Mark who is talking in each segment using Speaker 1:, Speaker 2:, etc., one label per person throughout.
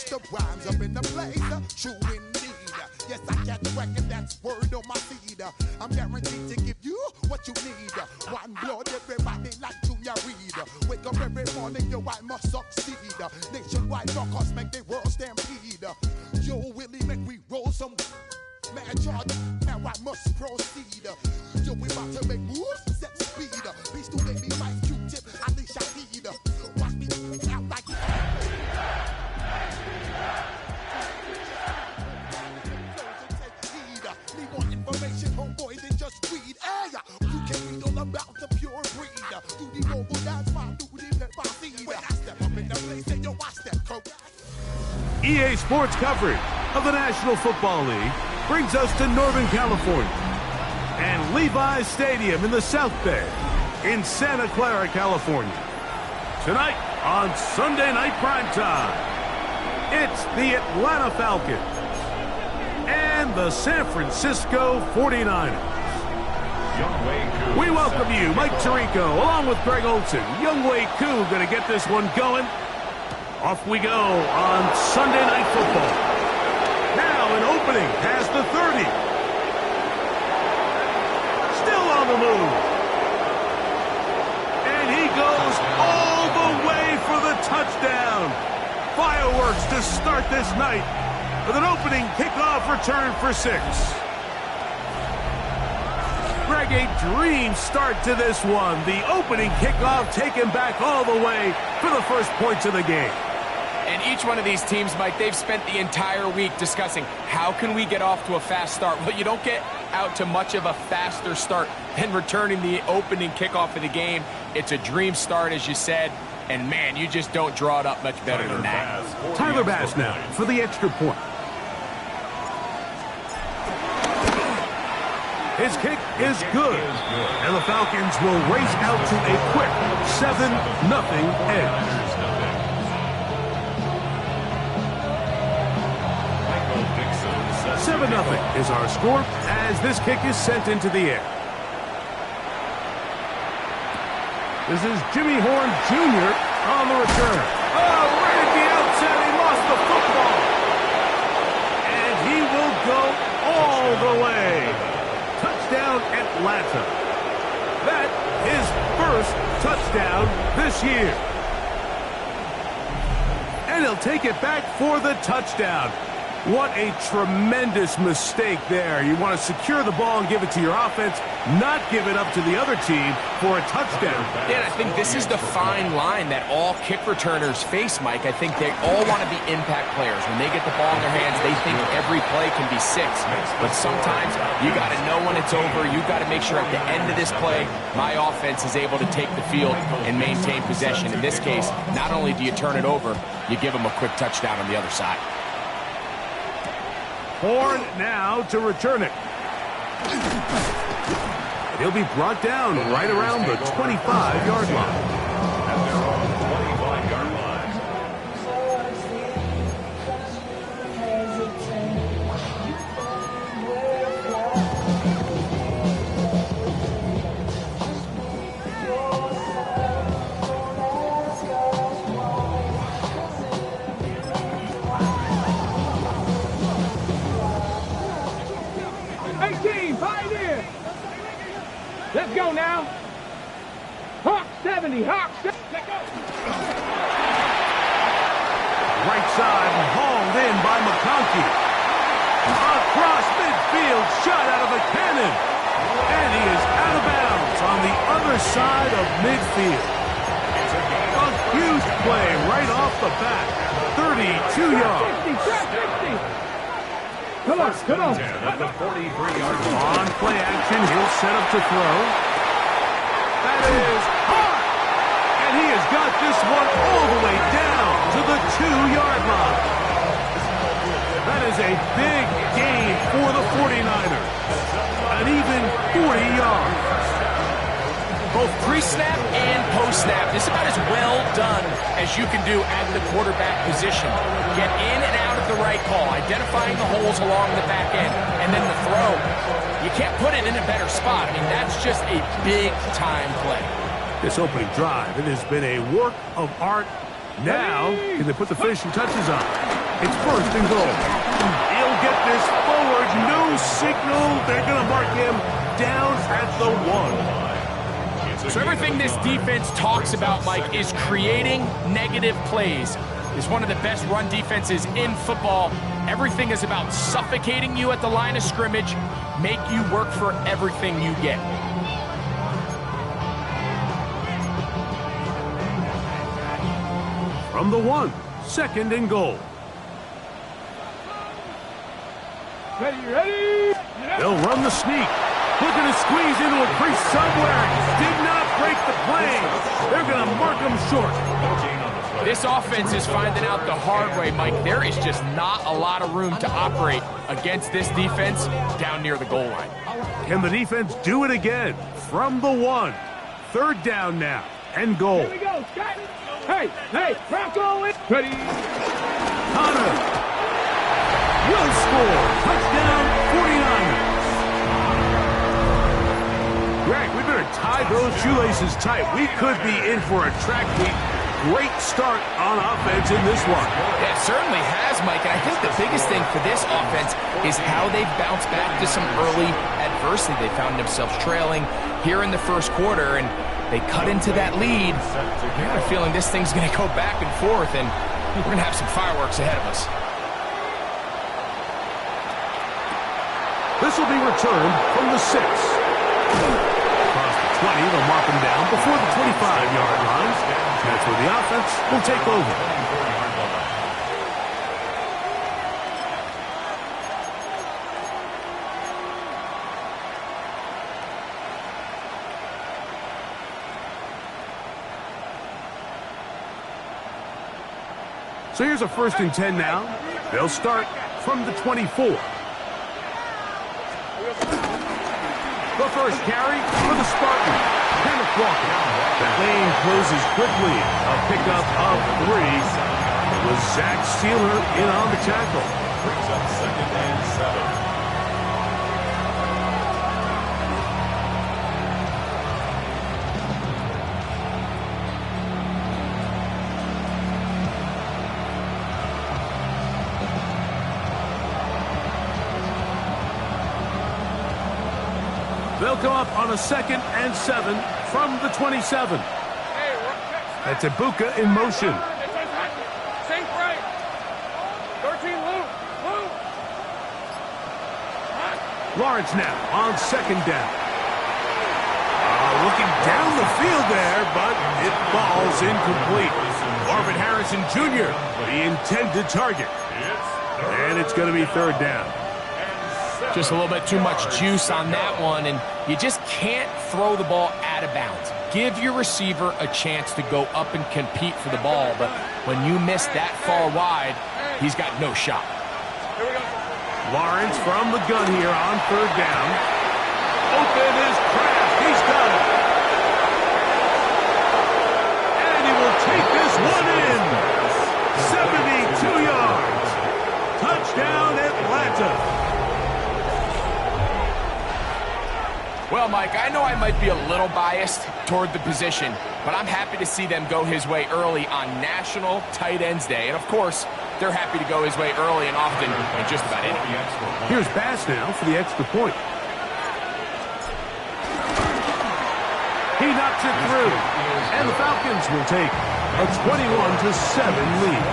Speaker 1: the rhymes up in the place, true indeed. Yes, I catch a record, that's word on my feed. I'm guaranteed to give you what you need. One blood, everybody like Junior Reed. Wake up every morning, yo, I must succeed. Nationwide knockouts make the world stampede. Yo, Willie, make we roll some mad charge. Now I must proceed. Yo, we about to make moves, set speed. Please do let me like Q-tip, at least I need. Watch me out like need more information, homeboy, than just read. Hey, you can read all about the pure breed. Do the mobile dance, my do the pepper seed. When I step up in the place, and yo, I step correct.
Speaker 2: EA Sports coverage of the National Football League brings us to Northern California and Levi's Stadium in the South Bay in Santa Clara, California. Tonight on Sunday Night Primetime, it's the Atlanta Falcons and the San Francisco 49ers. We welcome you, Mike Tirico, along with Greg Olson. Younghoe Koo going to get this one going. Off we go on Sunday Night Football. Now an opening past the 30. Still on the move. And he goes all the way for the touchdown. Fireworks to start this night with an opening kickoff return for 6. Greg, a dream start to this one. The opening kickoff taken back all the way for the first points of the game.
Speaker 3: And each one of these teams, Mike, they've spent the entire week discussing how can we get off to a fast start. Well, you don't get out to much of a faster start than returning the opening kickoff of the game. It's a dream start, as you said, and, man, you just don't draw it up much better than that.
Speaker 2: Tyler Bass now for the extra point. His kick is good, and the Falcons will race out to a quick 7-0 edge. 7-0 is our score as this kick is sent into the air. This is Jimmy Horn Jr. on the return. Oh, right at the outset, he lost the football. And he will go all the way. Touchdown, Atlanta. That is first touchdown this year. And he'll take it back for the touchdown. What a tremendous mistake there. You want to secure the ball and give it to your offense, not give it up to the other team for a touchdown.
Speaker 3: Yeah, I think this is the fine line that all kick returners face, Mike. I think they all want to be impact players. When they get the ball in their hands, they think every play can be 6. But sometimes you got to know when it's over. You got to make sure at the end of this play, my offense is able to take the field and maintain possession. In this case, not only do you turn it over, you give them a quick touchdown on the other side.
Speaker 2: Horn now to return it. He'll be brought down right around the 25-yard line.
Speaker 4: Let's go now. Hawk 70, Hawk 70. Let's go.
Speaker 2: Right side hauled in by McConkey. Across midfield, shot out of a cannon. And he is out of bounds on the other side of midfield. A huge play right off the bat. 32 yards.
Speaker 4: 60. Come on, come on.
Speaker 2: At the 43-yard line. On play action, he'll set up to throw. That is hard. And he has got this one all the way down to the 2-yard line. That is a big gain for the 49ers. An even 40 yards.
Speaker 3: Both pre-snap and post-snap, this is about as well done as you can do at the quarterback position. Get in and out of the right call, identifying the holes along the back end, and then the throw. You can't put it in a better spot. I mean, that's just a big-time play.
Speaker 2: This opening drive, it has been a work of art. Now, can they put the finishing touches on? It's first and goal. He'll get this forward. No signal. They're going to mark him down at the 1.
Speaker 3: So everything this defense talks about, Mike, is creating negative plays. It's one of the best run defenses in football. Everything is about suffocating you at the line of scrimmage, make you work for everything you get.
Speaker 2: From the 1, second and goal.
Speaker 4: Ready?
Speaker 2: They'll run the sneak. Looking to squeeze into a crease somewhere. Did not break the plane. They're going to mark him short.
Speaker 3: This offense is finding out the hard way, Mike. There is just not a lot of room to operate against this defense down near the goal line.
Speaker 2: Can the defense do it again? From the 1. Third down now and goal.
Speaker 4: Here we go, Scott. Hey, Bronco it. Ready?
Speaker 2: Connor will score. Touchdown, 49ers. Greg, we better tie those shoelaces tight. We could be in for a track meet. Great start on offense in this one.
Speaker 3: It certainly has, Mike, and I think the biggest thing for this offense is how they've bounced back to some early adversity. They found themselves trailing here in the first quarter, and they cut into that lead. I got a feeling this thing's going to go back and forth, and we're going to have some fireworks ahead of us.
Speaker 2: This will be returned from the 6. Across the 20, they'll mark him down before the 25-yard line. That's where the offense will take over. So here's a 1st and 10 now. They'll start from the 24. The first carry for the Spartans. Kenneth Walker. The lane closes quickly. A pickup of 3. It was Zach Sealer in on the tackle.
Speaker 5: Brings up 2nd and 7.
Speaker 2: They'll come up on a 2nd and 7 from the 27. That's Ibuka in motion.
Speaker 4: Sink right. 13 loop.
Speaker 2: Lawrence now on 2nd down. Looking down the field there, but it falls incomplete. Marvin Harrison Jr., the intended target. And it's going to be 3rd down.
Speaker 3: Just a little bit too much juice on that one, and you just can't throw the ball out of bounds. Give your receiver a chance to go up and compete for the ball, but when you miss that far wide, he's got no shot.
Speaker 2: Lawrence from the gun here on 3rd down. Open is Kraft. He's got it. And he will take this one in. 72 yards. Touchdown, Atlanta.
Speaker 3: Well, Mike, I know I might be a little biased toward the position, but I'm happy to see them go his way early on National Tight Ends Day. And, of course, they're happy to go his way early and often in just about anything.
Speaker 2: Here's Bass now for the extra point. He knocks it through, and the Falcons will take a 21-7 lead.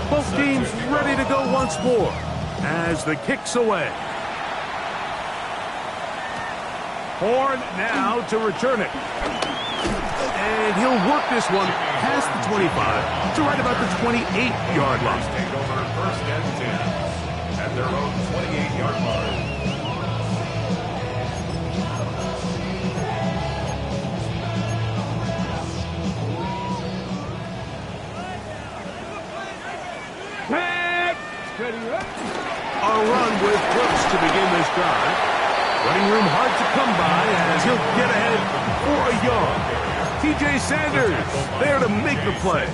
Speaker 2: Both teams ready to go once more as the kick's away. Horn now to return it. And he'll work this one past the 25 to right about the 28-yard line.
Speaker 5: Take over 1st and 10 at their own 28-yard line.
Speaker 2: A run with Brooks to begin this drive. Running room hard to come by as he'll get ahead for a yard. TJ Sanders there to make the play.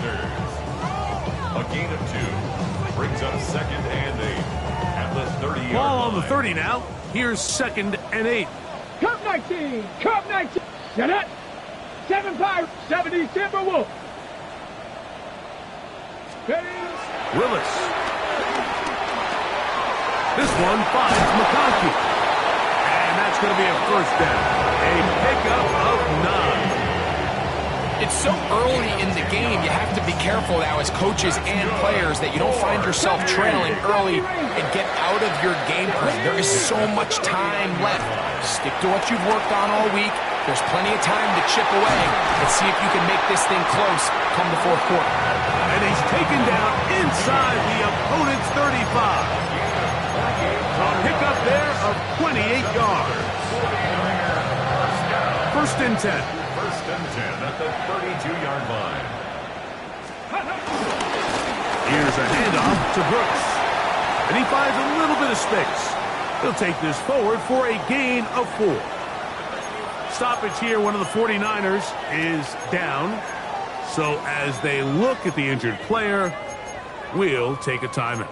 Speaker 5: A gain of 2 brings up 2nd and 8 at the 30-yard line.
Speaker 2: Ball on the 30 now. Here's 2nd and 8.
Speaker 4: Cup 19. Cup 19. Set it. 87 Pirates, 70 Timberwolves.
Speaker 2: Willis. This one finds McConkey. And that's going to be a first down. A pickup of 9.
Speaker 3: It's so early in the game, you have to be careful now as coaches and players that you don't find yourself trailing early and get out of your game plan. There is so much time left. Stick to what you've worked on all week. There's plenty of time to chip away and see if you can make this thing close come the fourth quarter.
Speaker 2: And he's taken down inside the opponent's 35. A pickup there of 28 yards. First and 10.
Speaker 5: First and 10 at the 32-yard line.
Speaker 2: Here's a handoff to Brooks. And he finds a little bit of space. He'll take this forward for a gain of 4. Stoppage here, one of the 49ers is down. So as they look at the injured player, we'll take a timeout.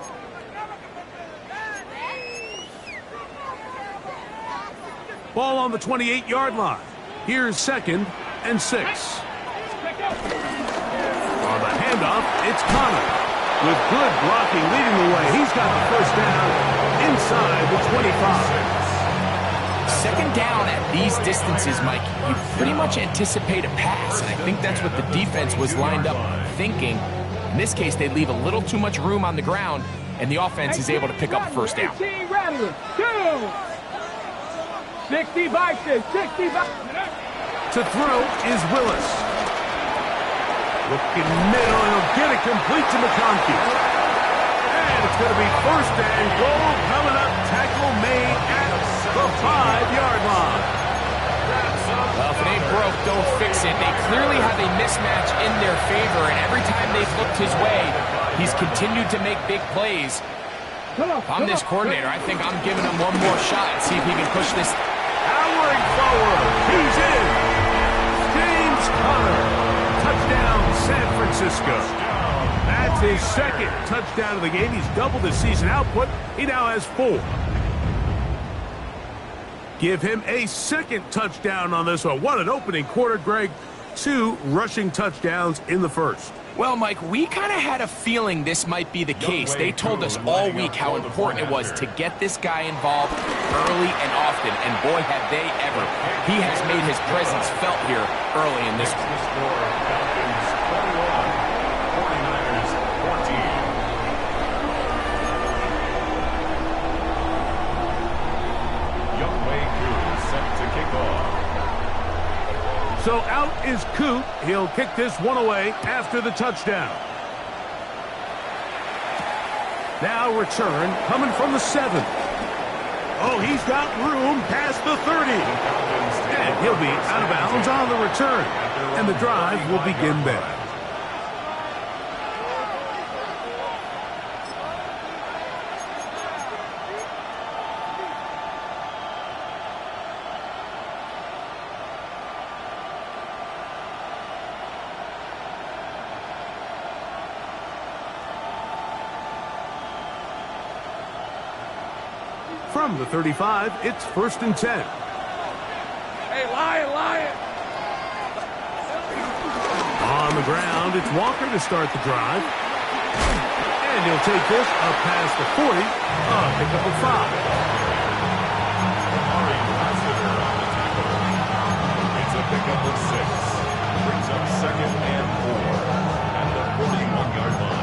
Speaker 2: Ball on the 28-yard line. Here's 2nd and 6. On the handoff, it's Connor. With good blocking leading the way, he's got the first down inside the 25.
Speaker 3: Second down at these distances, Mike, you pretty much anticipate a pass, and I think that's what the defense was lined up thinking. In this case, they leave a little too much room on the ground, and the offense is able to pick up the first down.
Speaker 4: 18 Rattler, 2. 65, 65.
Speaker 2: To throw is Willis. Looking middle, and he'll get it complete to McConkey. And it's going to be first and goal coming up. Tackle made at the 5-yard line.
Speaker 3: Well, if it ain't broke, don't fix it. They clearly have a mismatch in their favor, and every time they've looked his way, he's continued to make big plays. If I'm this coordinator, I think I'm giving him one more shot and see if he can push this.
Speaker 2: Powering forward. He's in. James Conner. Touchdown, San Francisco. That's his 2nd touchdown of the game. He's doubled his season output. He now has 4. Give him a 2nd touchdown on this one. What an opening quarter, Greg. 2 rushing touchdowns in the first.
Speaker 3: Well, Mike, we kind of had a feeling this might be the case. They told us all week how important it was to get this guy involved early and often, and boy, have they ever. He has made his presence felt here early in this one.
Speaker 2: So out is Coop. He'll kick this one away after the touchdown. Now return coming from the 7. Oh, he's got room past the 30. And he'll be out of bounds on the return. And the drive will begin there. From the 35, it's 1st and 10.
Speaker 4: Hey, Lion!
Speaker 2: On the ground, it's Walker to start the drive. And he'll take this up past the 40. Pick up a 5.
Speaker 5: It's a pickup of 6. Brings up 2nd and 4 at the 41-yard line.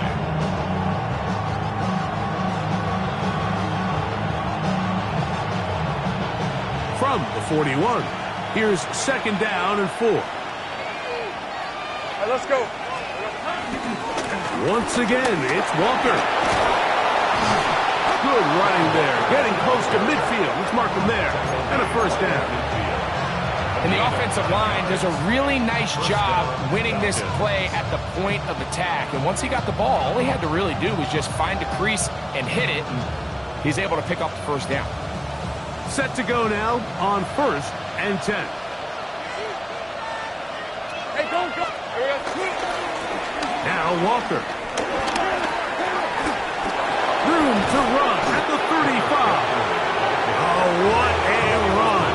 Speaker 2: From the 41, here's 2nd down and 4.
Speaker 4: Hey, let's go.
Speaker 2: Once again, it's Walker. Good running there. Getting close to midfield. Let's mark him there. And a first down.
Speaker 3: And the offensive line does a really nice job winning this play at the point of attack. And once he got the ball, all he had to really do was just find a crease and hit it. And he's able to pick up the first down.
Speaker 2: Set to go now on 1st and 10.
Speaker 4: Hey, go.
Speaker 2: Now Walker. Room to run at the 35. Oh, what a run.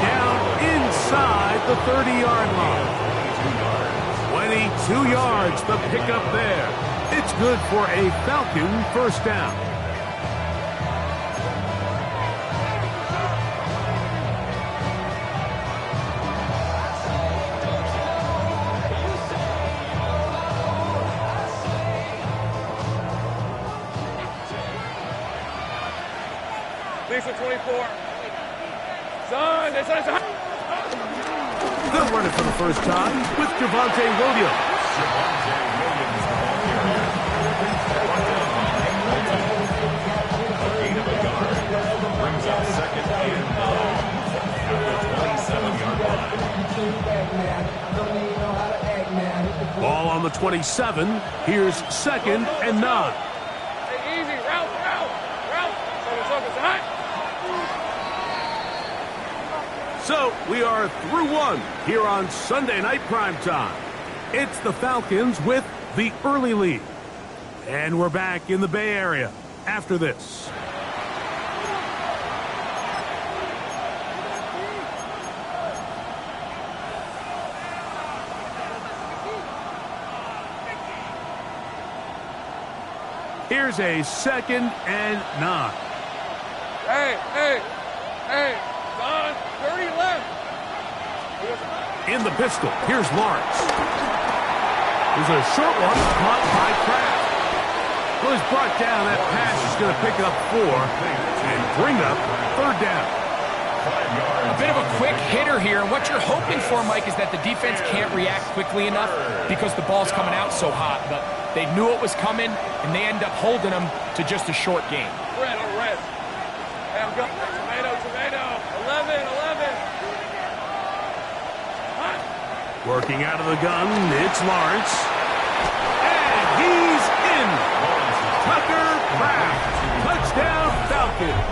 Speaker 2: Down inside the 30-yard line.
Speaker 5: yards.
Speaker 2: 22 yards, the pickup there. It's good for a Falcon first down.
Speaker 4: Lisa 24. Son, that's
Speaker 2: They'll run it for the first time with Javonte Williams.
Speaker 5: Javonte Williams, the ball carrier. A gain of a yard. Brings up second and 9 at the 27-yard line.
Speaker 2: Ball on the 27. Here's second and 9.
Speaker 4: Hey, easy. Route. It's hot.
Speaker 2: So we are through one here on Sunday Night Primetime. It's the Falcons with the early lead. And we're back in the Bay Area after this. Here's a second and 9.
Speaker 4: Hey, son, 30 left.
Speaker 2: In the pistol, here's Lawrence. There's a short one caught by Kraft. Well, he's brought down. That pass is going to pick up 4 and bring up third down.
Speaker 3: A bit of a quick hitter here, and what you're hoping for, Mike, is that the defense can't react quickly enough because the ball's coming out so hot. But they knew it was coming, and they end up holding them to just a short game.
Speaker 4: Red. Hey, I'm going. Tomato. 11. Hot.
Speaker 2: Working out of the gun, it's Lawrence. And he's in. Tucker Kraft. Touchdown, Falcons.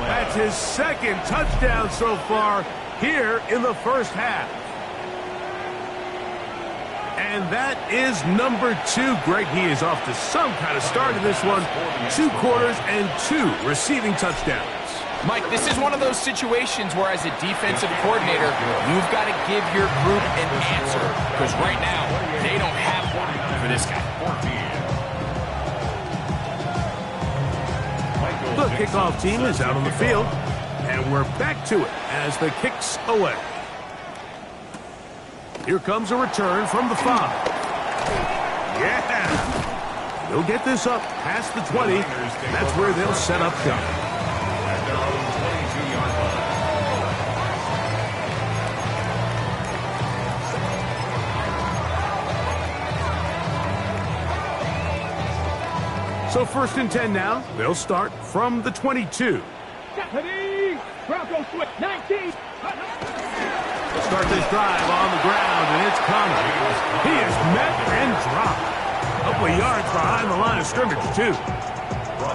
Speaker 2: That's his second touchdown so far here in the first half. And that is number 2. Greg, he is off to some kind of start in this one. 2 quarters and 2 receiving touchdowns.
Speaker 3: Mike, this is one of those situations where as a defensive coordinator, you've got to give your group an answer. Because right now, they don't have one for this guy.
Speaker 2: The kickoff team is out on the field. And we're back to it as the kick's away. Here comes a return from the 5. Yeah! They'll get this up past the 20. That's where they'll set up shop.
Speaker 5: At their own 22-yard line.
Speaker 2: So first and 10 now. They'll start from the 22.
Speaker 4: Bronco switch. 19.
Speaker 2: Start this drive on the ground, and it's Connor. He is met and dropped. A couple of yards behind the line of scrimmage, too.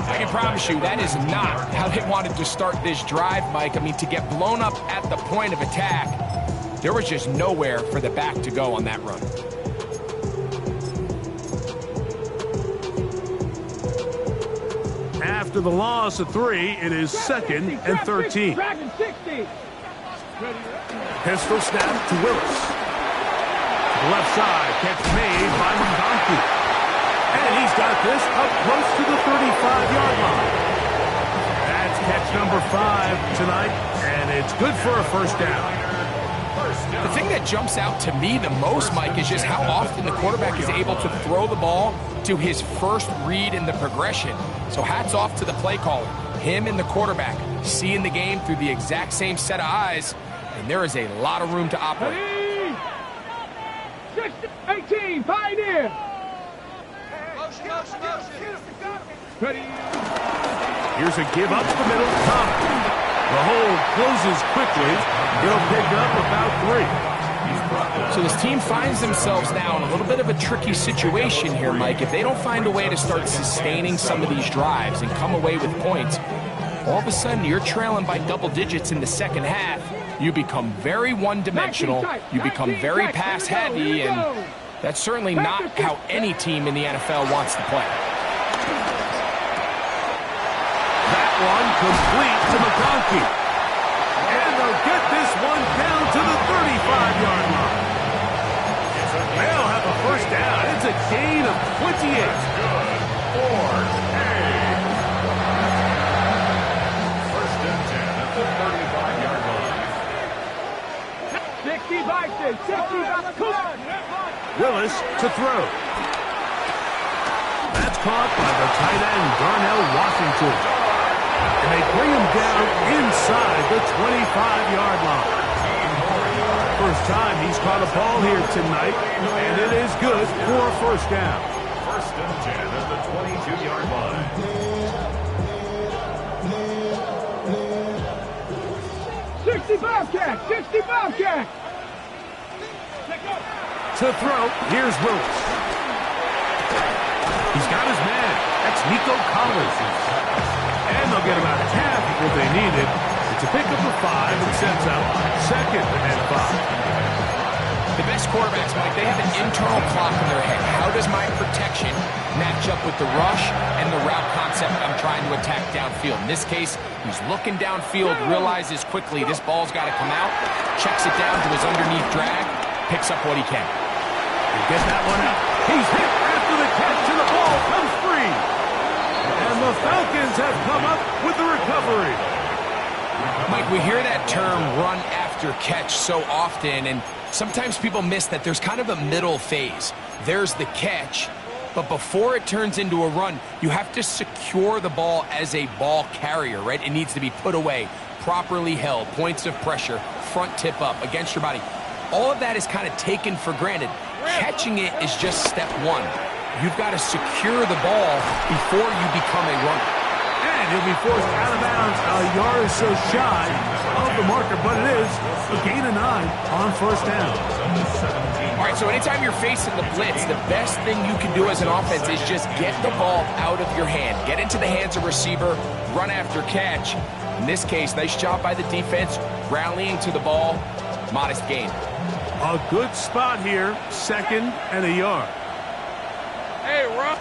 Speaker 3: I can promise you that is not how they wanted to start this drive, Mike. I mean, to get blown up at the point of attack, there was just nowhere for the back to go on that run.
Speaker 2: After the loss of 3, it is second and 13. Pistol snap to Willis. To the left side, catch made by Mbanku. And he's got this up close to the 35-yard line. That's catch number 5 tonight, and it's good for a first down.
Speaker 3: The thing that jumps out to me the most, Mike, is just how often the quarterback is able to throw the ball to his first read in the progression. So hats off to the play caller. Him and the quarterback seeing the game through the exact same set of eyes, and there is a lot of room to operate.
Speaker 4: 18, Pioneer.
Speaker 2: Here's a give up the middle. Thomas. The hold closes quickly. He'll pick up about 3.
Speaker 3: So this team finds themselves now in a little bit of a tricky situation here, Mike. If they don't find a way to start sustaining some of these drives and come away with points, all of a sudden you're trailing by double digits in the second half. You become very one-dimensional. You become very pass-heavy, and that's certainly not how any team in the NFL wants to play.
Speaker 2: That one complete to McConkey. And they'll get this one down to the 35-yard line. 28.
Speaker 5: First and 10 at the 35-yard line.
Speaker 4: 65, 65.
Speaker 2: Willis to throw. That's caught by the tight end, Darnell Washington. And they bring him down inside the 25-yard line. First time he's caught a ball here tonight, and it is good for a first down.
Speaker 5: First and 10 at the 22-yard line.
Speaker 4: 65 catch, 65 catch.
Speaker 2: To throw, here's Willis. He's got his man. That's Nico Collins. And they'll get about half what they needed. It's a pickup of 5 and sets up second and 5.
Speaker 3: The best quarterbacks, Mike, they have an internal clock in their head. How does my protection match up with the rush and the route concept I'm trying to attack downfield? In this case, he's looking downfield, realizes quickly this ball's got to come out, checks it down to his underneath drag, picks up what he can.
Speaker 2: Get that one out. He's hit after the catch, and the ball comes free. And the Falcons have come up with the recovery.
Speaker 3: Mike, we hear that term run after catch so often, and sometimes people miss that there's kind of a middle phase. There's the catch, but before it turns into a run, you have to secure the ball as a ball carrier, right? It needs to be put away, properly held, points of pressure, front tip up against your body. All of that is kind of taken for granted. Catching it is just step one. You've got to secure the ball before you become a runner.
Speaker 2: And he'll be forced out of bounds a yard or so shy of the marker, but it is a gain of 9 on first down.
Speaker 3: All right, so anytime you're facing the blitz, the best thing you can do as an offense is just get the ball out of your hand. Get into the hands of receiver, run after catch. In this case, nice job by the defense, rallying to the ball, modest gain.
Speaker 2: A good spot here, second and a yard.
Speaker 4: Hey, run.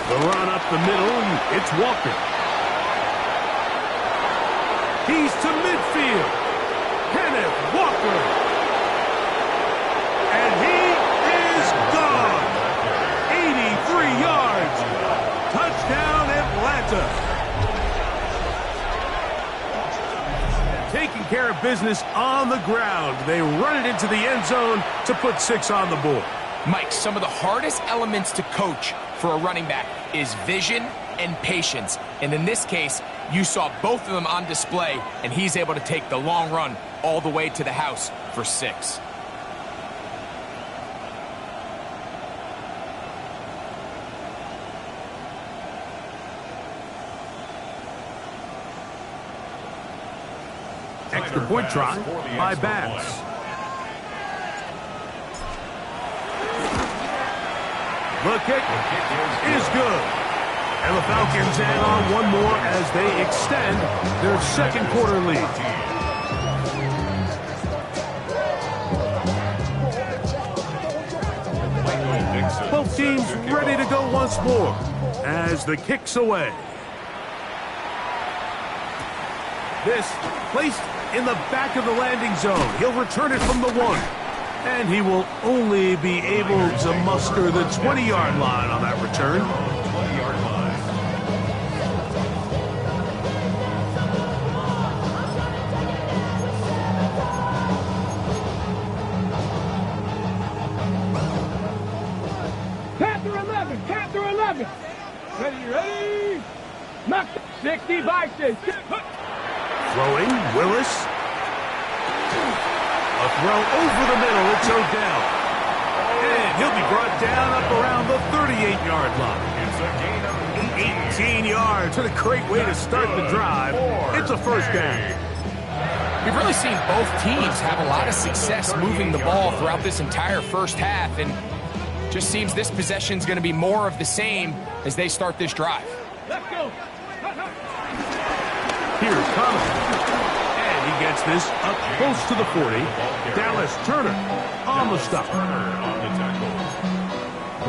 Speaker 2: The run up the middle, it's Walker. He's to midfield. Kenneth Walker. And he is gone. 83 yards. Touchdown, Atlanta. Taking care of business on the ground. They run it into the end zone to put 6 on the board.
Speaker 3: Mike, some of the hardest elements to coach for a running back is vision and patience. And in this case, you saw both of them on display, and he's able to take the long run all the way to the house for 6.
Speaker 2: Extra point try by Bass. The kick is good. And the Falcons add on one more as they extend their second quarter lead. Both teams ready to go once more as the kick's away. This placed in the back of the landing zone. He'll return it from the 1. And he will only be able to muster the 20-yard line on that return.
Speaker 5: 20-yard line.
Speaker 4: Panther 11, Panther 11. Ready. Knock 60 by 6.
Speaker 2: Throwing, Willis. A throw over the middle, it's Odell. And he'll be brought down up around the 38-yard line.
Speaker 5: It's a gain of
Speaker 2: 18 yards. What a great way to start the drive. It's a first down.
Speaker 3: We've really seen both teams have a lot of success moving the ball throughout this entire first half, and just seems this possession is going to be more of the same as they start this drive.
Speaker 4: Let's go.
Speaker 2: Here's Connor. And he gets this up close to the 40. Dallas Turner on the stop.
Speaker 5: Turner on the tackle.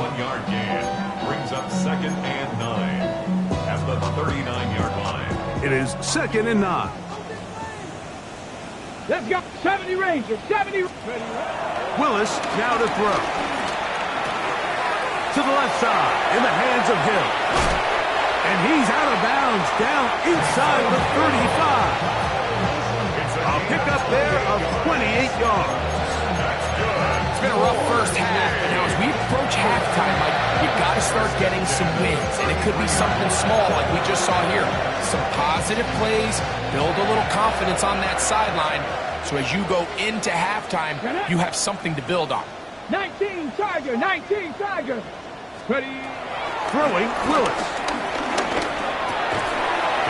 Speaker 5: 1-yard gain brings up second and 9 at the 39-yard line.
Speaker 2: It is second and 9.
Speaker 4: Let's go. 70 Rangers. 70.
Speaker 2: Willis now to throw. to the left side in the hands of Hill. And he's out of bounds down inside the 35. A pickup there of 28 yards.
Speaker 3: It's been a rough first half, but now as we approach halftime, Mike, you got to start getting some wins, and it could be something small like we just saw here. Some positive plays, build a little confidence on that sideline, so as you go into halftime, you have something to build on.
Speaker 4: 19 Tiger, 19 Tiger. Ready.
Speaker 2: Throwing Willis.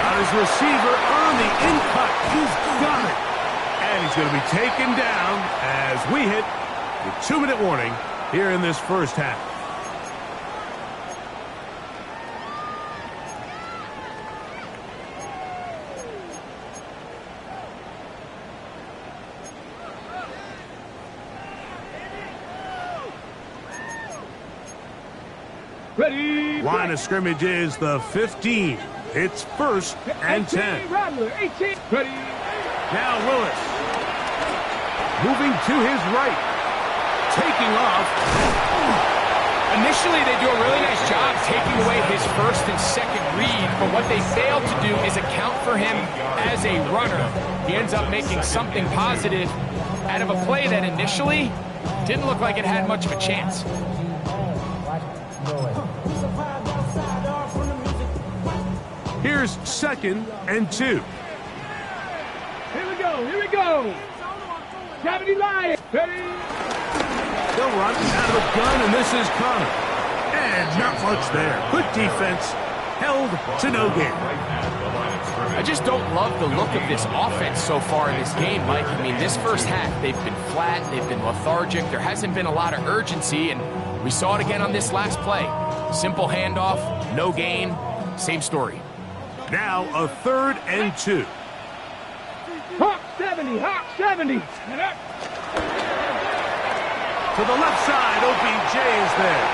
Speaker 2: Got his receiver on the in-cut. He's got it. And he's going to be taken down as we hit the 2-minute warning here in this first half.
Speaker 4: Ready.
Speaker 2: Line of scrimmage is the 15. It's 1st and 10.
Speaker 4: Rattler, 18. Ready.
Speaker 2: Now Willis. Moving to his right. Taking off.
Speaker 3: Initially, they do a really nice job taking away his first and second read, but what they failed to do is account for him as a runner. He ends up making something positive out of a play that initially didn't look like it had much of a chance.
Speaker 2: Here's 2nd and 2.
Speaker 4: Here we go, here we go. Gravity Lion. Ready.
Speaker 2: They'll run out of the gun, and this is Connor. And not much there. Good defense. Held to no gain.
Speaker 3: I just don't love the look of this offense so far in this game, Mike. I mean, this first half, they've been flat, they've been lethargic, there hasn't been a lot of urgency, and we saw it again on this last play. Simple handoff, no gain, same story.
Speaker 2: Now a 3rd and 2.
Speaker 4: Hawk 70, Hawk 70.
Speaker 2: To the left side, OBJ is there.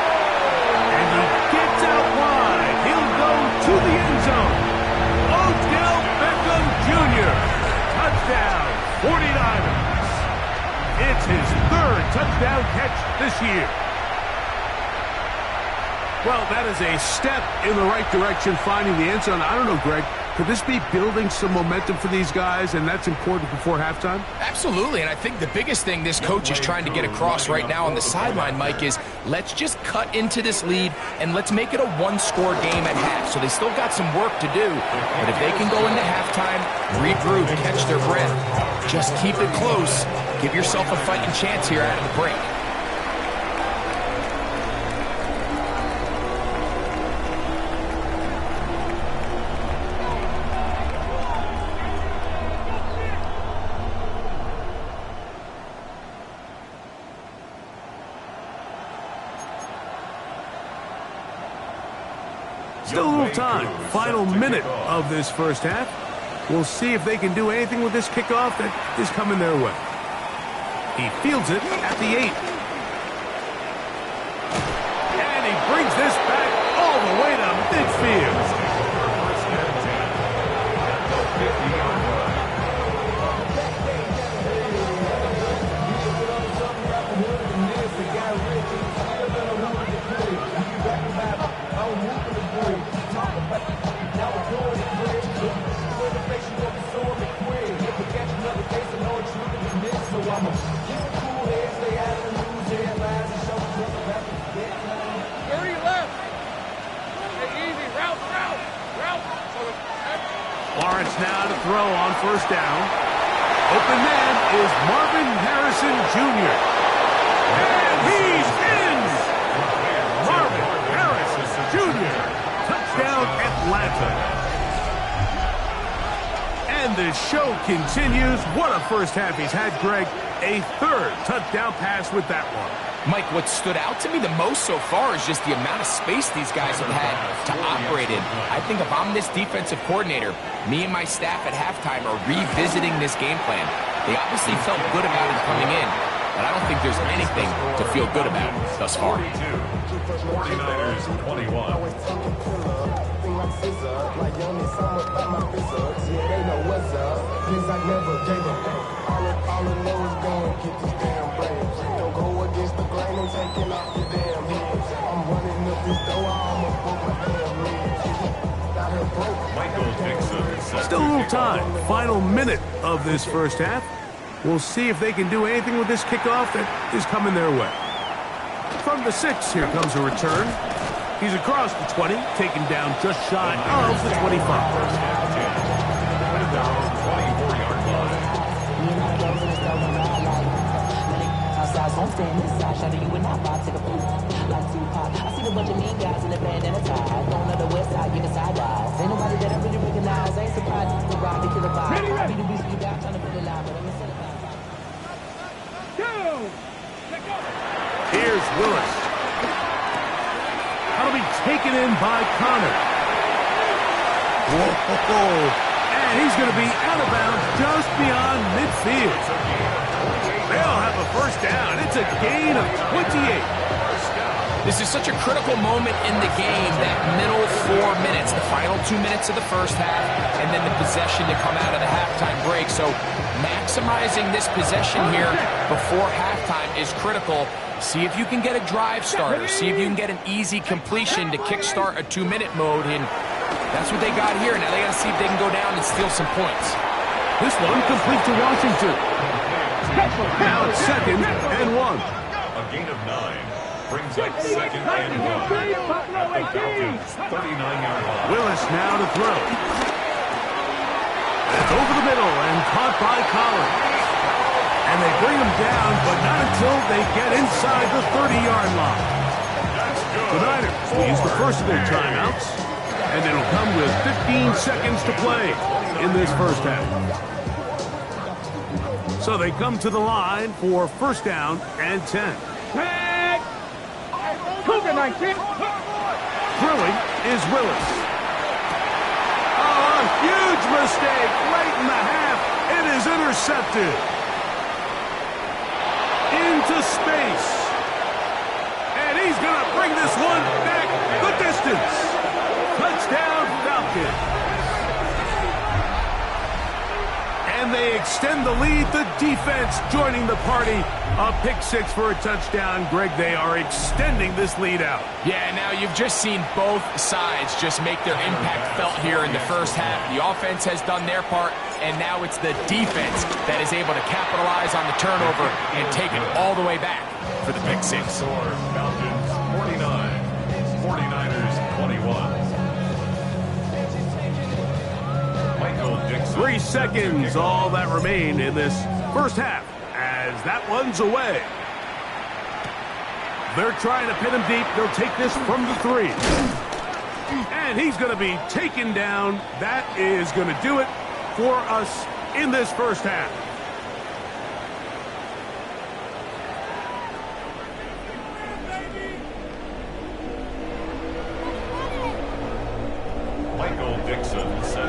Speaker 2: And he gets out wide. He'll go to the end zone. Odell Beckham Jr. Touchdown, 49ers. It's his 3rd touchdown catch this year. Well, that is a step in the right direction, finding the end zone. I don't know, Greg, could this be building some momentum for these guys, and that's important before halftime?
Speaker 3: Absolutely, and I think the biggest thing this coach is trying to get across right now on the sideline, Mike, is let's just cut into this lead, and let's make it a one-score game at half. So they still got some work to do, but if they can go into halftime, regroup, catch their breath, just keep it close, give yourself a fighting chance here out of the break.
Speaker 2: Still a little time. Final minute of this first half. We'll see if they can do anything with this kickoff that is coming their way. He fields it at the 8. And he brings this back all the way to midfield. Lawrence now to throw on first down. Open man is Marvin Harrison Jr. And he's in! Marvin Harrison Jr. Touchdown Atlanta. And the show continues. What a first half he's had, Greg. A 3rd touchdown pass with that one.
Speaker 3: Mike, what stood out to me the most so far is just the amount of space these guys have had to operate in. I think if I'm this defensive coordinator, me and my staff at halftime are revisiting this game plan. They obviously felt good about it coming in, but I don't think there's anything to feel good about thus far.
Speaker 5: 49ers 21.
Speaker 2: Still a little time. Final minute of this first half. We'll see if they can do anything with this kickoff that is coming their way. From the 6, here comes a return. He's across the 20, taken down just shy of the 25.
Speaker 5: First half 10. Put it down on the 24-yard line.
Speaker 6: I'm staying inside, shawty, you and I vibe, take a poop like Tupac. I see a bunch of mean guys in the band and a tie. Going on the west side, giving side eyes. Ain't nobody that I really recognize. I ain't surprised to ride to kill a vibe. I be the beast you got, trying to feel alive, but I'm incentivized.
Speaker 2: Here's Willis. That'll be taken in by Connor. Whoa. And he's going to be out of bounds just beyond midfield. They'll have a first down. It's a gain of 28.
Speaker 3: This is such a critical moment in the game, that middle 4 minutes, the final 2 minutes of the first half, and then the possession to come out of the halftime break. So maximizing this possession here before halftime is critical. See if you can get a drive starter. See if you can get an easy completion to kickstart a 2-minute mode. And that's what they got here. Now they got to see if they can go down and steal some points.
Speaker 2: This one complete to Washington. Now it's 2nd and 1.
Speaker 5: A gain of 9 brings up 2nd and 1 at the Falcons' 39-yard line.
Speaker 2: Willis now to throw. It's over the middle and caught by Collins. And they bring him down, but not until they get inside the 30-yard line. The Niners will use the first of their timeouts, and it'll come with 15 seconds to play in this first half. So they come to the line for first down and 10.
Speaker 4: Tag! Cougar 19.
Speaker 2: Drilling is Willis. Oh, a huge mistake late in the half. It is intercepted. Into space. And he's going to bring this one back the distance. Touchdown, Falcons. And they extend the lead. The defense joining the party. A pick 6 for a touchdown. Greg, they are extending this lead out.
Speaker 3: Yeah, now you've just seen both sides just make their impact felt here in the first half. The offense has done their part, and now it's the defense that is able to capitalize on the turnover and take it all the way back for the pick 6.
Speaker 5: Score, Falcons 49, 49ers 21.
Speaker 2: 3 seconds, all that remain in this first half as that one's away. They're trying to pin him deep. They'll take this from the 3. And he's going to be taken down. That is going to do it for us in this first half.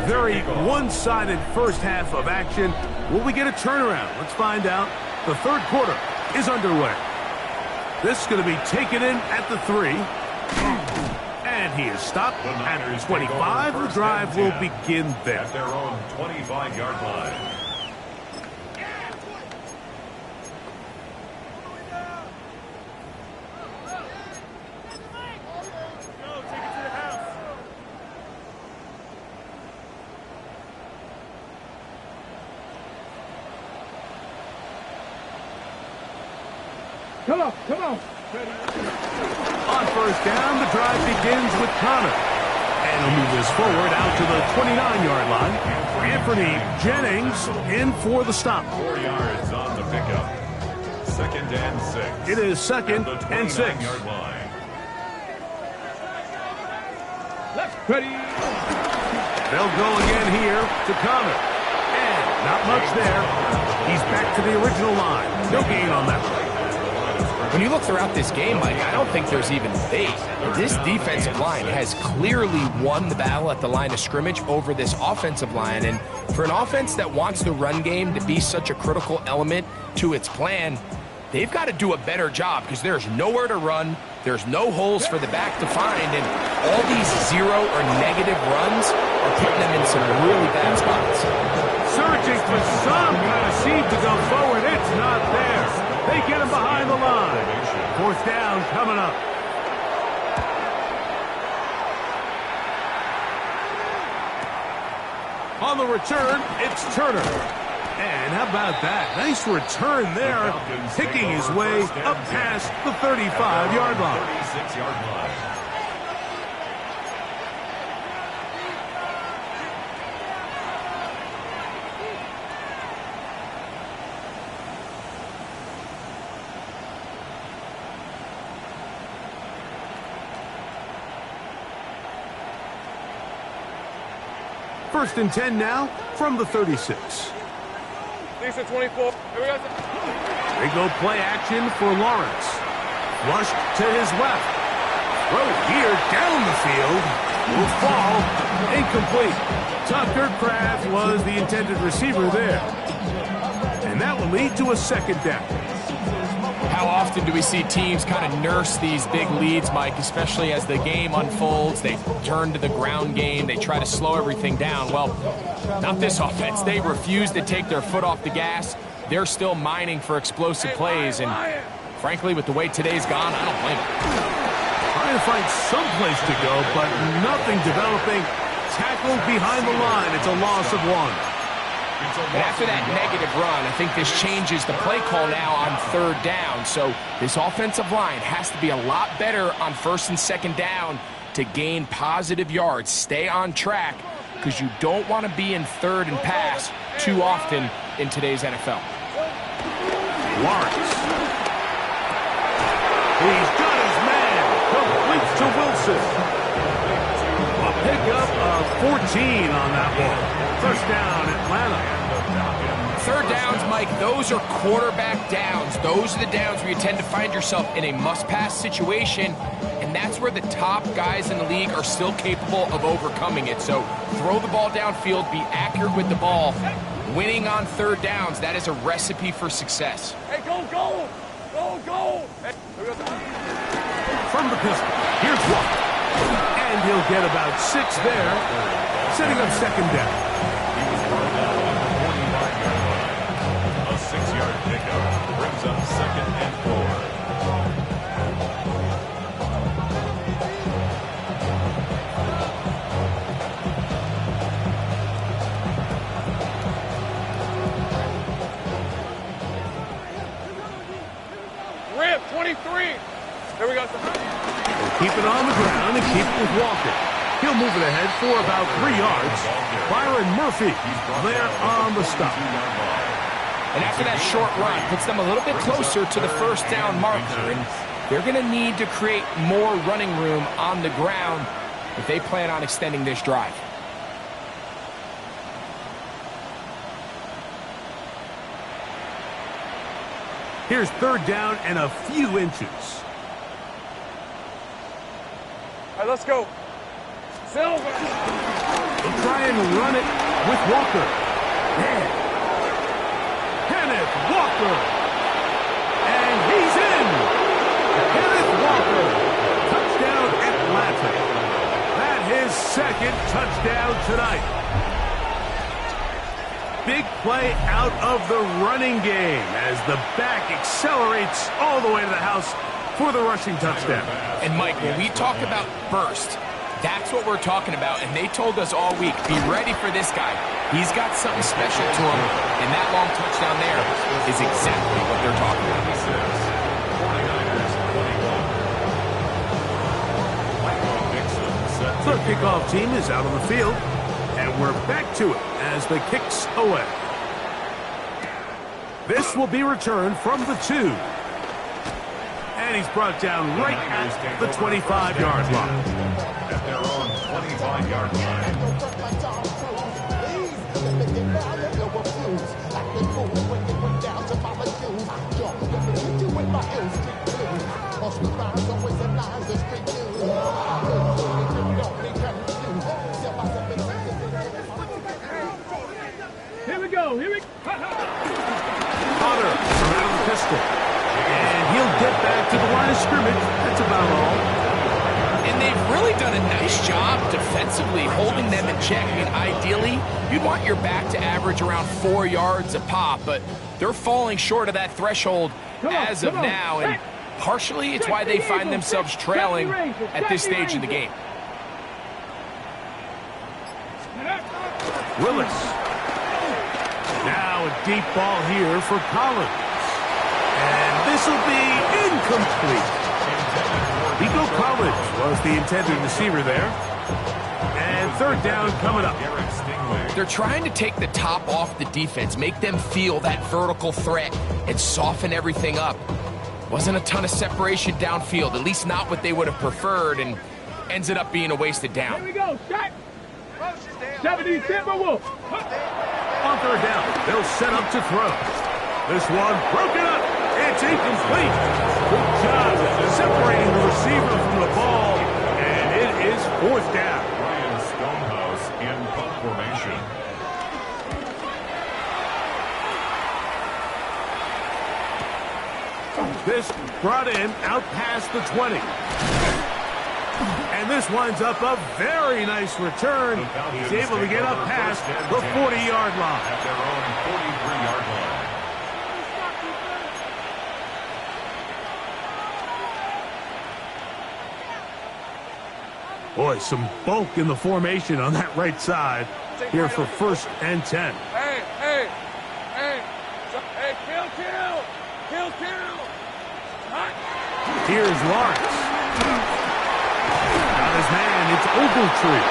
Speaker 2: Very one-sided first half of action. Will we get a turnaround? Let's find out. The third quarter is underway. This is going to be taken in at the 3. And he is stopped at 25. The drive will begin there.
Speaker 5: At their own 25-yard line.
Speaker 4: Come on.
Speaker 2: On first down, the drive begins with Connor. And he'll move this forward out to the 29-yard line. Anthony Jennings in for the stop.
Speaker 5: 4 yards on the pickup. 2nd and 6.
Speaker 2: It is 2nd and 6.
Speaker 5: Yard line.
Speaker 4: Ready.
Speaker 2: They'll go again here to Connor. And not much there. He's back to the original line. No gain on that one.
Speaker 3: When you look throughout this game, Mike, I don't think there's even debate. This defensive line has clearly won the battle at the line of scrimmage over this offensive line. And for an offense that wants the run game to be such a critical element to its plan, they've got to do a better job because there's nowhere to run. There's no holes for the back to find. And all these 0 or negative runs are putting them in some really bad spots.
Speaker 2: Searching for some kind of seed to go forward. It's not there. They get him behind the line. Fourth down coming up. On On the return, it's Turner. And how about that? Nice return there, picking his way up past the 35-yard line.
Speaker 5: 36-yard line.
Speaker 2: First and 10 now from the 36.
Speaker 4: Lisa 24. Here we go.
Speaker 2: They go play action for Lawrence. Flushed to his left. Throw here down the field. Will fall. Incomplete. Tucker Kraft was the intended receiver there. And that will lead to a second down.
Speaker 3: How often do we see teams kind of nurse these big leads, Mike, especially as the game unfolds? They turn to the ground game. They try to slow everything down. Well, not this offense. They refuse to take their foot off the gas. They're still mining for explosive plays. And frankly, with the way today's gone, I don't blame them.
Speaker 2: Trying to find some place to go, but nothing developing. Tackled behind the line. It's a loss of 1.
Speaker 3: And after that negative run, I think this changes the play call now on third down. So this offensive line has to be a lot better on first and second down to gain positive yards. Stay on track because you don't want to be in third and pass too often in today's NFL.
Speaker 2: Lawrence. He's got his man. Completes to Wilson. A pickup of 14 on that one. First down, Atlanta.
Speaker 3: Third downs, Mike, those are quarterback downs. Those are the downs where you tend to find yourself in a must-pass situation, and that's where the top guys in the league are still capable of overcoming it. So throw the ball downfield, be accurate with the ball. Winning on third downs, that is a recipe for success.
Speaker 4: Hey, go! Go, go! Hey,
Speaker 2: from the pistol, here's Walker. And he'll get about 6 there, setting up second down.
Speaker 5: A 6-yard pickup brings up second and 4.
Speaker 4: Rip, 23. There we go.
Speaker 2: Keep it on the ground and keep it with Walker. He'll move it ahead for about 3 yards. Byron Murphy there on the stop.
Speaker 3: And after that short run, puts them a little bit closer to the first down marker. And they're going to need to create more running room on the ground if they plan on extending this drive.
Speaker 2: Here's third down and a few inches.
Speaker 4: All right, let's go. Silver.
Speaker 2: They'll try and run it with Walker. Kenneth Walker. And he's in. Kenneth Walker. Touchdown Atlanta. That his second touchdown tonight. Big play out of the running game as the back accelerates all the way to the house for the rushing touchdown.
Speaker 3: And Mike, when we talk about burst, that's what we're talking about. And they told us all week, be ready for this guy. He's got something special to him. And that long touchdown there is exactly what they're talking about.
Speaker 5: 49ers 21.
Speaker 2: The kickoff team is out on the field. And we're back to it as the kick's away. This will be returned from the 2. And he's brought down right at the 25-yard line.
Speaker 5: At their own 25-yard line.
Speaker 4: Here we go.
Speaker 2: Potter from out of the pistol. And he'll get back to the line of scrimmage. That's about all.
Speaker 3: And they've really done a nice job defensively holding them in check. I mean, ideally, you'd want your back to average around 4 yards a pop, but they're falling short of that threshold as of now. And partially, it's why they find themselves trailing at this stage in the game.
Speaker 2: Willis. Now a deep ball here for Collins. And this will be incomplete. Nico Collins was the intended receiver there. And third down coming up.
Speaker 3: They're trying to take the top off the defense, make them feel that vertical threat, and soften everything up. Wasn't a ton of separation downfield, at least not what they would have preferred, and ends it up being a wasted down.
Speaker 4: Here we go, shot. 70 Timberwolves.
Speaker 2: On third down, they'll set up to throw. This one broken up. It's incomplete. Good job separating the receiver from the ball, and it is fourth down.
Speaker 5: Ryan Stonehouse in punt formation.
Speaker 2: This brought in out past the 20. And this winds up a very nice return. He's able to get up past the 40-yard line.
Speaker 5: At their own 43-yard line.
Speaker 2: Boy, some bulk in the formation on that right side here for 1st and 10.
Speaker 4: Hey, kill.
Speaker 2: Here's Lawrence. Got his man, it's Ogletree.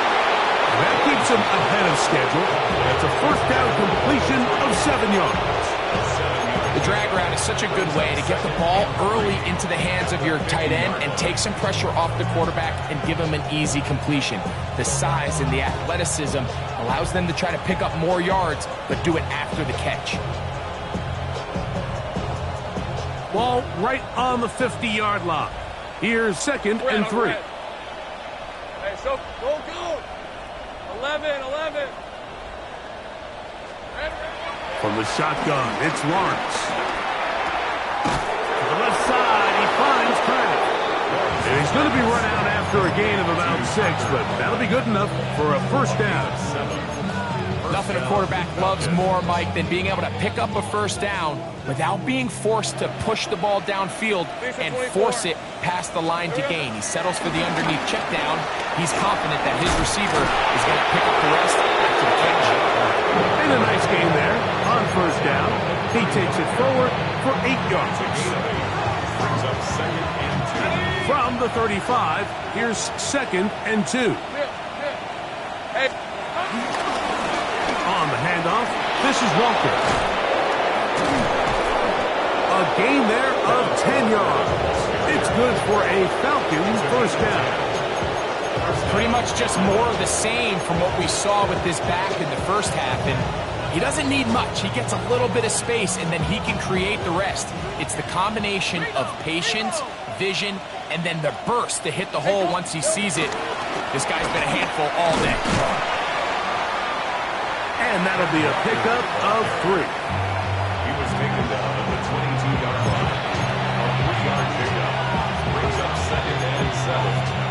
Speaker 2: That keeps him ahead of schedule. It's a first down completion of 7 yards.
Speaker 3: The drag route is such a good way to get the ball early into the hands of your tight end and take some pressure off the quarterback and give him an easy completion. The size and the athleticism allows them to try to pick up more yards, but do it after the catch.
Speaker 2: Ball right on the 50-yard line. Here's 2nd and 3.
Speaker 4: Hey, so go. 11.
Speaker 2: From the shotgun, it's Lawrence. To the left side, he finds Pratt. And he's going to be run out after a gain of about 6, but that'll be good enough for a first down.
Speaker 3: Nothing a quarterback loves more, Mike, than being able to pick up a first down without being forced to push the ball downfield and force it past the line to gain. He settles for the underneath check down. He's confident that his receiver is going to pick up the rest after the catch.
Speaker 2: And a nice gain there on first down. He takes it forward for 8 yards.
Speaker 5: Brings up 2nd and 2.
Speaker 2: From the 35, here's 2nd and 2. On the handoff, this is Walker. A gain there of 10 yards. It's good for a Falcons first down.
Speaker 3: Pretty much just more of the same from what we saw with this back in the first half. And he doesn't need much. He gets a little bit of space, and then he can create the rest. It's the combination of patience, vision, and then the burst to hit the hole once he sees it. This guy's been a handful all day.
Speaker 2: And that'll be a pickup of 3.
Speaker 5: He was taken down at the 22-yard line. A 3-yard pickup. Brings up 2nd and 7.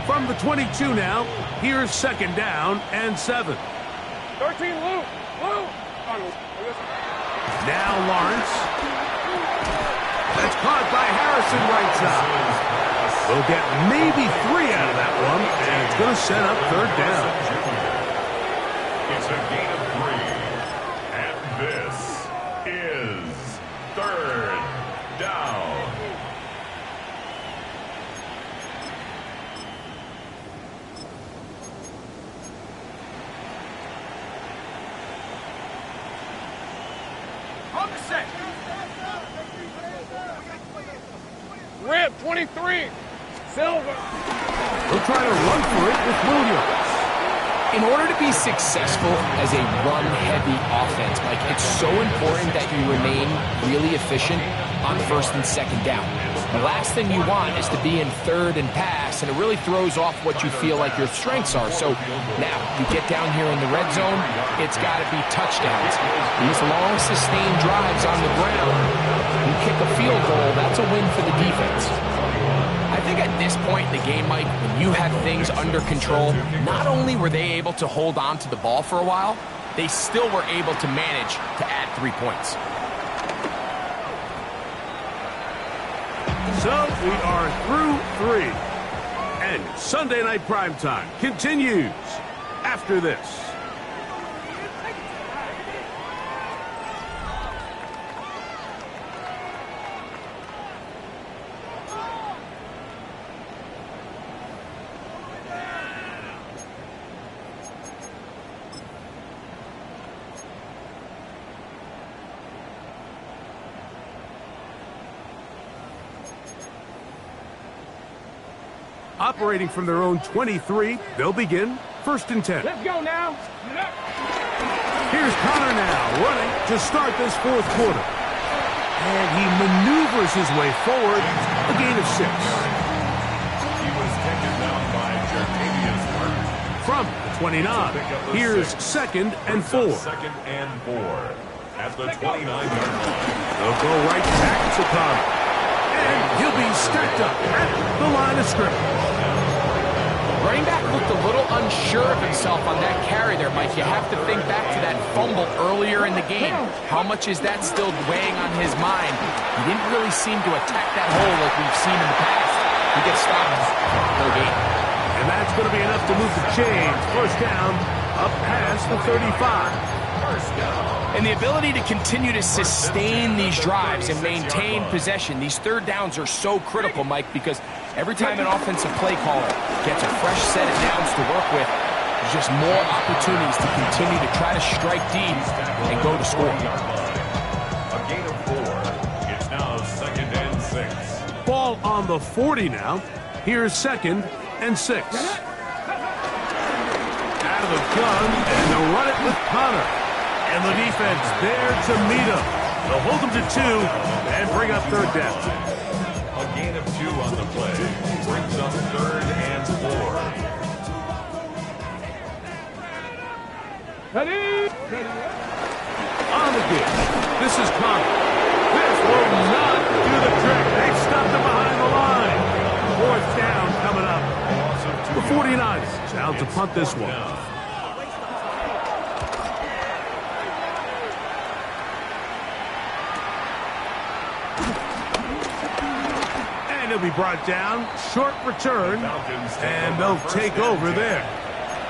Speaker 2: From the 22 now, here's 2nd down and 7.
Speaker 4: 13, Lou.
Speaker 2: Now Lawrence. That's caught by Harrison right side. They'll get maybe 3 out of that one, and it's going to set up 3rd down.
Speaker 5: It's a gain of 3. And this is 3rd down.
Speaker 4: On the set. Rip, 23. Silver.
Speaker 2: They'll try to run for it with Williams.
Speaker 3: In order to be successful as a run-heavy offense, Mike, it's so important that you remain really efficient on 1st and 2nd down. The last thing you want is to be in 3rd and pass, and it really throws off what you feel like your strengths are. So now, you get down here in the red zone, it's got to be touchdowns. These long, sustained drives on the ground, you kick a field goal, that's a win for the defense. I think at this point in the game, Mike, when you have things under control, not only were they able to hold on to the ball for a while, they still were able to manage to add 3 points.
Speaker 2: So we are through 3. And Sunday Night Primetime continues after this. Operating from their own 23, they'll begin 1st and 10.
Speaker 4: Let's go now.
Speaker 2: Here's Connor now, running to start this 4th quarter. And he maneuvers his way forward, a gain of 6.
Speaker 5: He was taken down by Jertanius Martin.
Speaker 2: From the 29, here's 2nd and 4.
Speaker 5: 2nd and 4 at the 29-yard line.
Speaker 2: They'll go right back to Connor. And he'll be stacked up at the line of scrimmage.
Speaker 3: Running back looked a little unsure of himself on that carry there, Mike. You have to think back to that fumble earlier in the game. How much is that still weighing on his mind? He didn't really seem to attack that hole like we've seen in the past. He gets stopped. No gain.
Speaker 2: And that's going to be enough to move the chains. 1st down, up past the 35.
Speaker 3: And the ability to continue to sustain these drives and maintain possession, these 3rd downs are so critical, Mike, because every time an offensive play caller gets a fresh set of downs to work with, there's just more opportunities to continue to try to strike deep and go to score.
Speaker 5: A gain of 4. It's now 2nd and 6.
Speaker 2: Ball on the 40 now. Here's 2nd and 6. Out of the gun, and they'll run it with Connor. And the defense there to meet him. They'll hold him to 2 and bring up 3rd down.
Speaker 5: A gain of 2 on the play brings up 3rd and 4.
Speaker 4: Ready?
Speaker 2: On the pitch, this is Connor. This will not do the trick. They've stopped him behind the line. 4th down coming up. The 49ers out to punt this one. He'll be brought down, short return, and they'll take over there.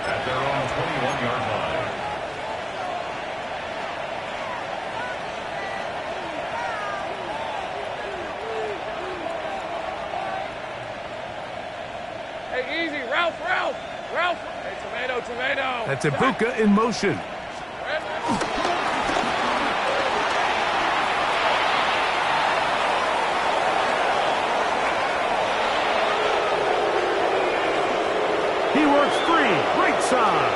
Speaker 5: At their own 21-yard line.
Speaker 4: Hey, easy. Ralph. Hey, tomato.
Speaker 2: That's Ibuka in motion. He works free, right side.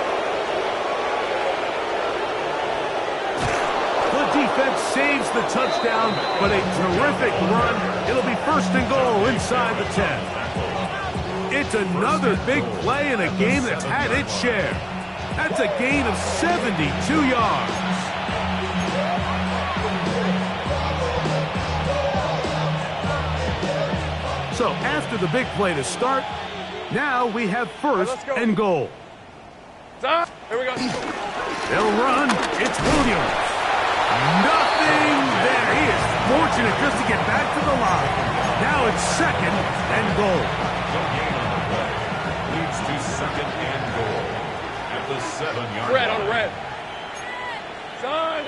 Speaker 2: The defense saves the touchdown, but a terrific run. It'll be 1st and goal inside the 10. It's another big play in a game that's had its share. That's a gain of 72 yards. So after the big play to start, now we have 1st and goal.
Speaker 4: Here we go.
Speaker 2: They'll run. It's Williams. Nothing there. He is fortunate just to get back to the line. Now it's 2nd and goal.
Speaker 5: No gain on the play. Leads to 2nd and goal. At the 7-yard
Speaker 4: Red
Speaker 5: line.
Speaker 4: on red. Son.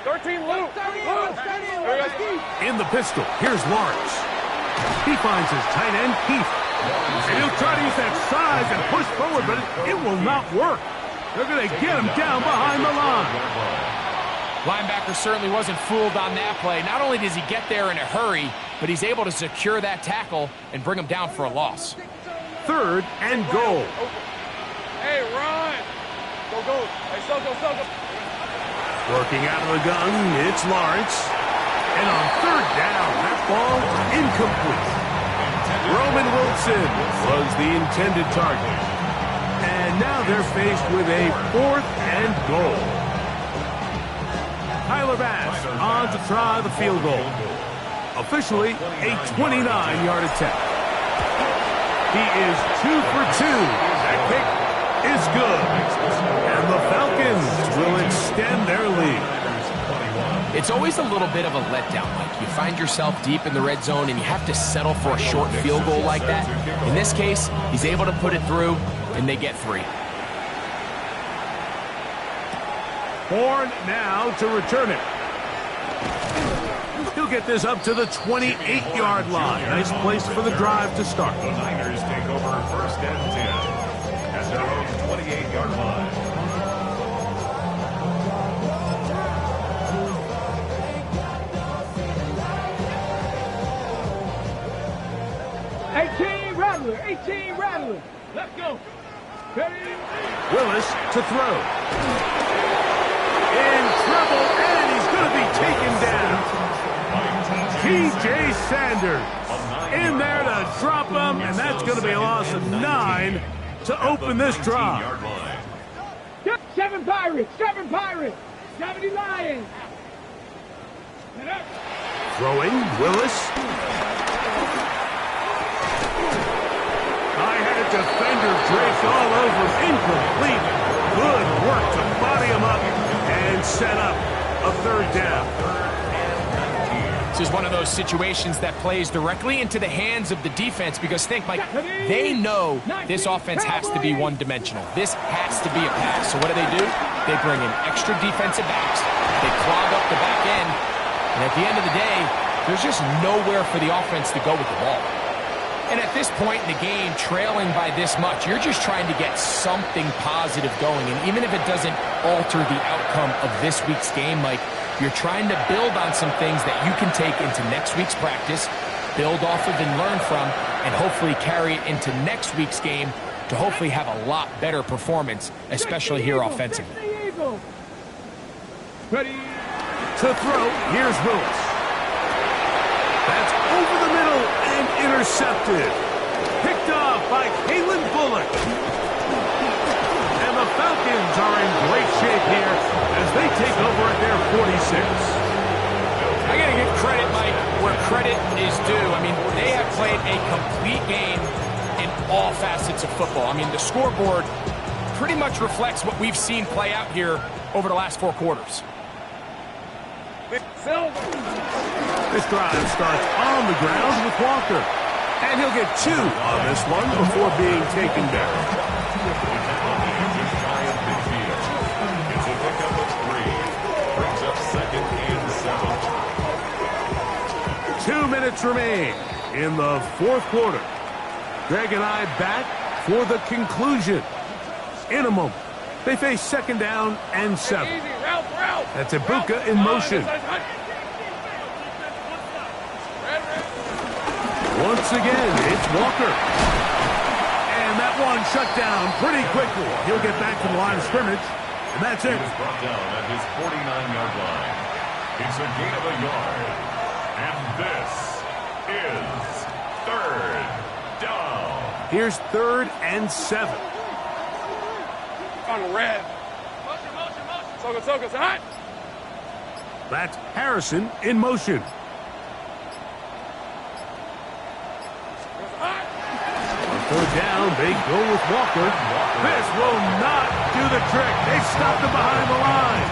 Speaker 4: 13 loop.
Speaker 2: In the pistol, here's Lawrence. He finds his tight end, Keith. And he'll try to use that size and push forward, but it will not work. They're going to get him down behind the line.
Speaker 3: Linebacker certainly wasn't fooled on that play. Not only does he get there in a hurry, but he's able to secure that tackle and bring him down for a loss.
Speaker 2: 3rd and goal.
Speaker 4: Hey, run. Go. Hey, go.
Speaker 2: Working out of the gun, it's Lawrence. And on 3rd down, that ball incomplete. Roman Wilson was the intended target. And now they're faced with a 4th and goal. Tyler Bass on to try the field goal. Officially a 29-yard attempt. He is 2 for 2. That kick is good. And the Falcons will extend their lead.
Speaker 3: It's always a little bit of a letdown, Mike. You find yourself deep in the red zone and you have to settle for a short field goal like that. In this case, he's able to put it through, and they get 3.
Speaker 2: Horn now to return it. He'll get this up to the 28-yard line. Nice place for the drive to start.
Speaker 5: The Niners take over 1st and 10 at their own 28-yard line.
Speaker 4: Rattler, 18 Rattler. Let's go. Ready?
Speaker 2: Willis to throw. In trouble, and he's going to be taken down. T.J. Sanders in there to drop him, and that's going to be a loss of 9 to open this drive.
Speaker 4: 7 Pirates, 7 Pirates, 70 Lions.
Speaker 2: Throwing, Willis. High-headed defender draped all over him. Incomplete. Good work to body him up and set up a 3rd down.
Speaker 3: This is one of those situations that plays directly into the hands of the defense because think, Mike, they know this offense has to be one-dimensional. This has to be a pass. So what do? They bring in extra defensive backs. They clog up the back end. And at the end of the day, there's just nowhere for the offense to go with the ball. And at this point in the game, trailing by this much, you're just trying to get something positive going. And even if it doesn't alter the outcome of this week's game, Mike, you're trying to build on some things that you can take into next week's practice, build off of and learn from, and hopefully carry it into next week's game to hopefully have a lot better performance, especially here offensively.
Speaker 4: Ready?
Speaker 2: To throw, here's Willis. That's over the middle and intercepted. Picked off by Kalen Bullock. And the Falcons are in great shape here as they take over at their 46.
Speaker 3: I got to give credit, Mike, where credit is due. I mean, they have played a complete game in all facets of football. I mean, the scoreboard pretty much reflects what we've seen play out here over the last 4 quarters.
Speaker 2: This drive starts on the ground with Walker. And he'll get 2 on this one before being taken down.
Speaker 5: It's a pickup of 3. Brings up 2nd and 7.
Speaker 2: 2 minutes remain in the 4th quarter. Greg and I back for the conclusion. In a moment, they face 2nd down and 7. That's Ibuka in motion. Once again, it's Walker. And that one shut down pretty quickly. He'll get back to the line of scrimmage, and that's it.
Speaker 5: He was brought down at his 49-yard line. It's a gain of a yard. And this is 3rd down.
Speaker 2: Here's 3rd and 7.
Speaker 4: On the red. Motion. Hot.
Speaker 2: That's Harrison in motion. On 3rd down, they go with Walker. This will not do the trick. They stopped him behind the line.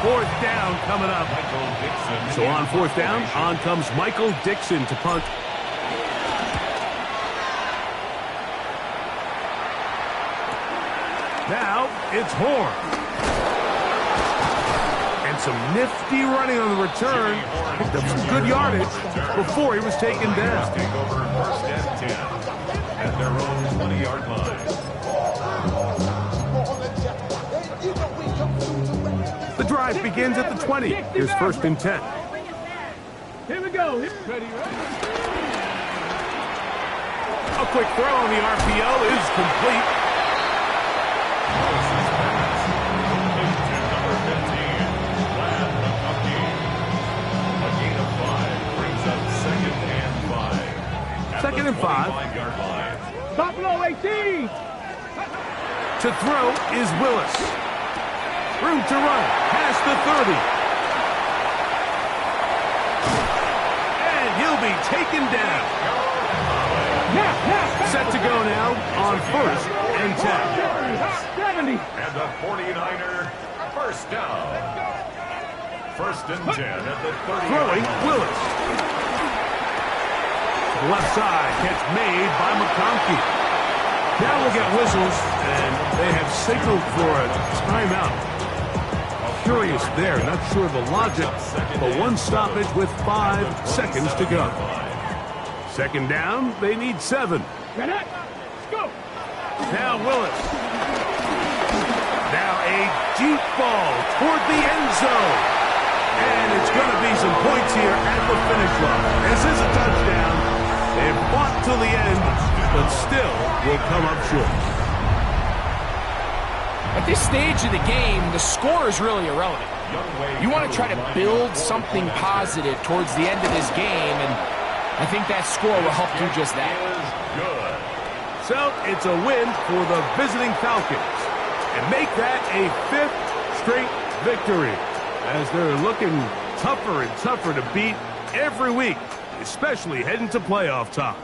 Speaker 2: 4th down coming up. So on 4th down, on comes Michael Dixon to punt. Now it's Horn. And some nifty running on the return. Picked up some good yardage before he was taken down.
Speaker 5: Take over 1st and 10 at their own 20-yard line.
Speaker 2: The drive begins at the 20. Here's 1st and 10.
Speaker 4: Here we go. Ready.
Speaker 2: A quick throw on the RPO is complete. Second and 5.
Speaker 4: Buffalo 18.
Speaker 2: To throw is Willis. Room to run past the 30. And he'll be taken down. Set to go now on 1st and 10.
Speaker 4: 70.
Speaker 5: And the 49er 1st down. First and 10 at the 30.
Speaker 2: Throwing, Willis. Left side, catch made by McConkey. Now we'll get whistles, and they have signaled for a timeout. Curious there, not sure of the logic, but one stoppage with 5 seconds to go. Second down, they need 7.
Speaker 4: Let's go.
Speaker 2: Now Willis. Now a deep ball toward the end zone. And it's going to be some points here at the finish line. This is a touchdown. They've fought till the end, but still will come up short.
Speaker 3: At this stage of the game, the score is really irrelevant. You want to try to build something positive towards the end of this game, and I think that score will help do just that.
Speaker 2: So it's a win for the visiting Falcons, and make that a 5th straight victory, as they're looking tougher and tougher to beat every week, especially heading to playoff time.